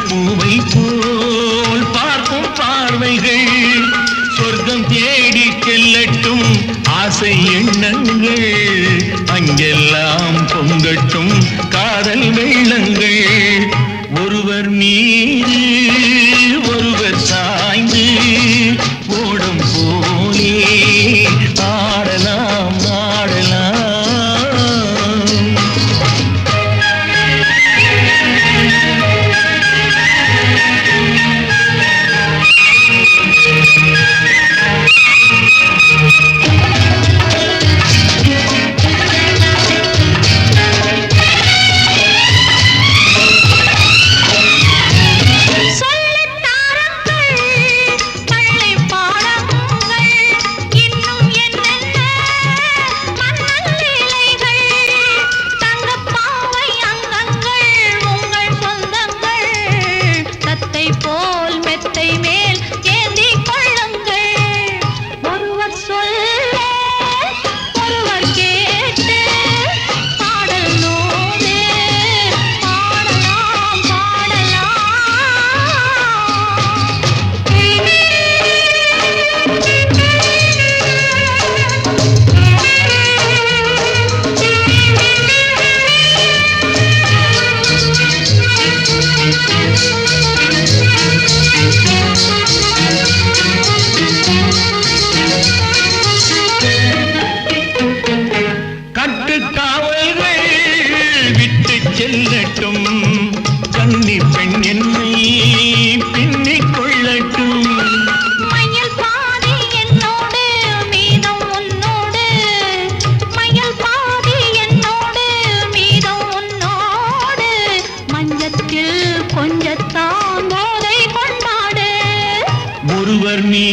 பூவை போல் பார்க்கும் பார்வைகள் சொர்க்கம் தேடி செல்லட்டும் ஆசை எண்ணங்கள் அங்கெல்லாம் பொங்கட்டும் காதல் வெள்ளங்கள் ஒருவர் மீது ஒருவர் சாய்ந்து ஓடம் போலே ஆடலாம் ஆடலாம். செல்லட்டும் கன்னி பெண் என்னை பின்னிக் கொள்ளட்டும் மயில் பாதி என்னோடு மீதம் உன்னோடு மயில் பாதி என்னோடு மீதம் உன்னோடு மஞ்சத்தில் கொஞ்சத்தான் போதை கொண்டாடு ஒருவர் மீ